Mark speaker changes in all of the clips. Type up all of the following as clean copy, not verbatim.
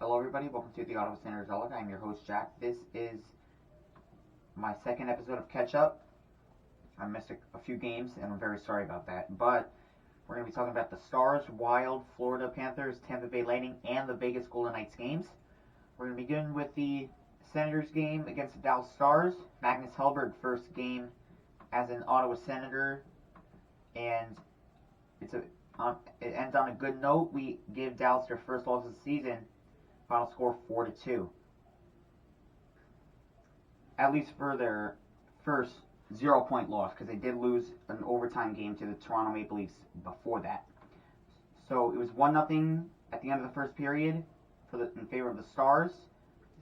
Speaker 1: Hello everybody, welcome to the Ottawa Senators Outlook. I'm your host Jack. This is my second episode of Ketchup. I missed a few games and I'm very sorry about that. But we're going to be talking about the Stars, Wild, Florida Panthers, Tampa Bay Lightning, and the Vegas Golden Knights games. We're going to begin with the Senators game against the Dallas Stars. Magnus Hellberg, first game as an Ottawa Senator, and it ends on a good note. We give Dallas their first loss of the season. Final score 4-2. At least for their first 0-point loss, because they did lose an overtime game to the Toronto Maple Leafs before that. So it was 1-0 at the end of the first period in favor of the Stars.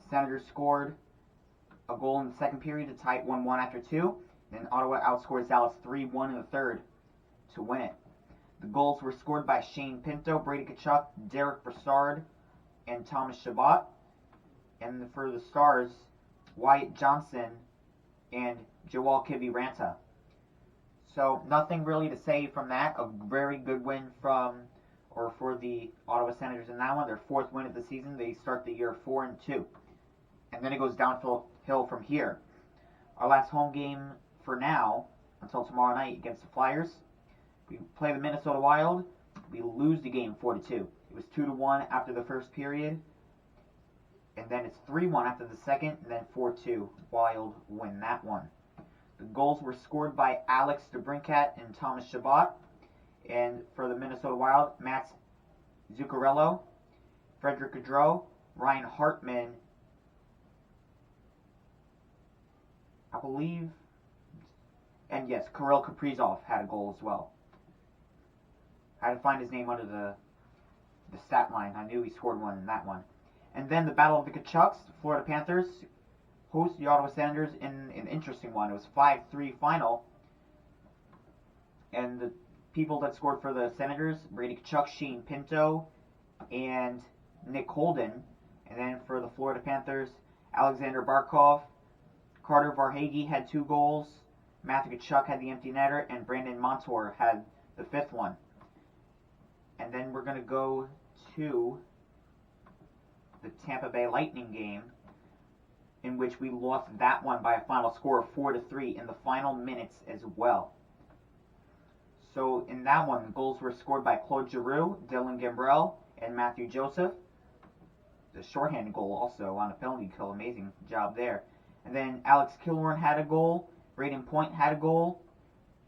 Speaker 1: The Senators scored a goal in the second period to tie it 1-1 after 2. Then Ottawa outscores Dallas 3-1 in the third to win it. The goals were scored by Shane Pinto, Brady Ketchup, Derek Brassard, and Thomas Chabot. And for the Stars, Wyatt Johnson and Joel Kiviranta. So nothing really to say from that. A very good win for the Ottawa Senators in that one. Their fourth win of the season. They start the year 4-2. And then it goes downhill from here. Our last home game for now, until tomorrow night against the Flyers. We play the Minnesota Wild. We lose the game 4-2. It was 2-1 after the first period. And then it's 3-1 after the second. And then 4-2. Wild win that one. The goals were scored by Alex DeBrincat and Thomas Chabot. And for the Minnesota Wild, Matt Zuccarello, Frederick Gaudreau, Ryan Hartman, I believe, and yes, Kirill Kaprizov had a goal as well. I had to find his name under the stat line. I knew he scored one in that one. And then the Battle of the Ketchups, the Florida Panthers host the Ottawa Senators in an interesting one. It was 5-3 final. And the people that scored for the Senators, Brady Tkachuk, Shane Pinto, and Nick Holden. And then for the Florida Panthers, Alexander Barkov, Carter Verhaeghe had 2 goals, Matthew Tkachuk had the empty netter, and Brandon Montour had the 5th one. And then we're going to go to the Tampa Bay Lightning game, in which we lost that one by a final score of 4-3 in the final minutes as well. So in that one, the goals were scored by Claude Giroux, Dylan Gambrell, and Matthew Joseph. The shorthanded goal also on a penalty kill. Amazing job there. And then Alex Killorn had a goal, Braden Point had a goal,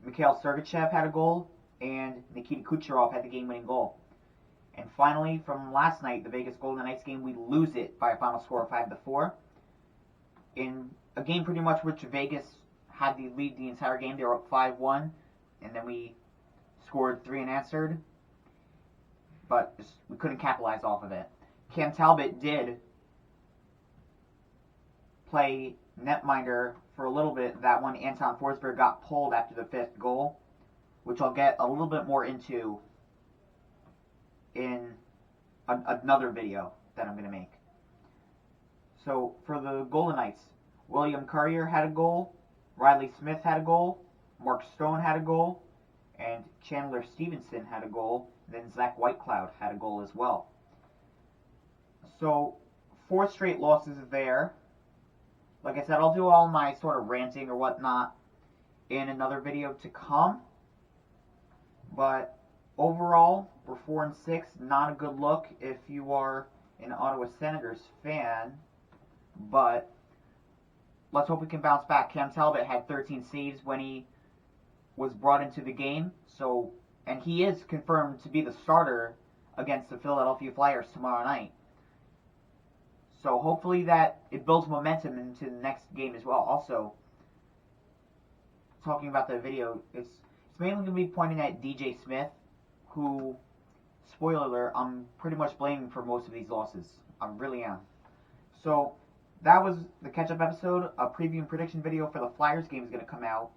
Speaker 1: Mikhail Sergachev had a goal, and Nikita Kucherov had the game-winning goal. And finally, from last night, the Vegas Golden Knights game, we lose it by a final score of 5-4. In a game pretty much which Vegas had the lead the entire game. They were up 5-1, and then we scored 3 unanswered, but we couldn't capitalize off of it. Cam Talbot did play netminder for a little bit. That one, Anton Forsberg got pulled after the 5th goal, which I'll get a little bit more into in another video that I'm going to make. So for the Golden Knights, William Courier had a goal, Riley Smith had a goal, Mark Stone had a goal, and Chandler Stevenson had a goal. Then Zach Whitecloud had a goal as well. So 4 straight losses there. Like I said, I'll do all my sort of ranting or whatnot in another video to come. But overall, we're 4-6. Not a good look if you are an Ottawa Senators fan. But let's hope we can bounce back. Cam Talbot had 13 saves when he was brought into the game. And he is confirmed to be the starter against the Philadelphia Flyers tomorrow night. So hopefully that it builds momentum into the next game as well. Also, talking about the video, it's mainly going to be pointing at DJ Smith, who, spoiler alert, I'm pretty much blaming for most of these losses. I really am. So that was the catch-up episode. A preview and prediction video for the Flyers game is going to come out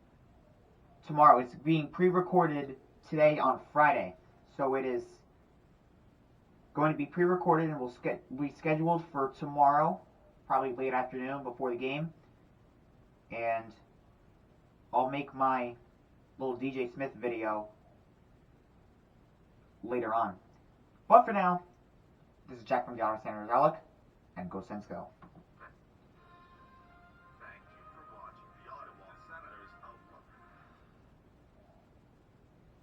Speaker 1: tomorrow. It's being pre-recorded today on Friday. So it is going to be pre-recorded and will be scheduled for tomorrow, probably late afternoon before the game. And I'll make my little DJ Smith video later on. But for now, This is Jack from the Honor Center Relic, and go Sens go.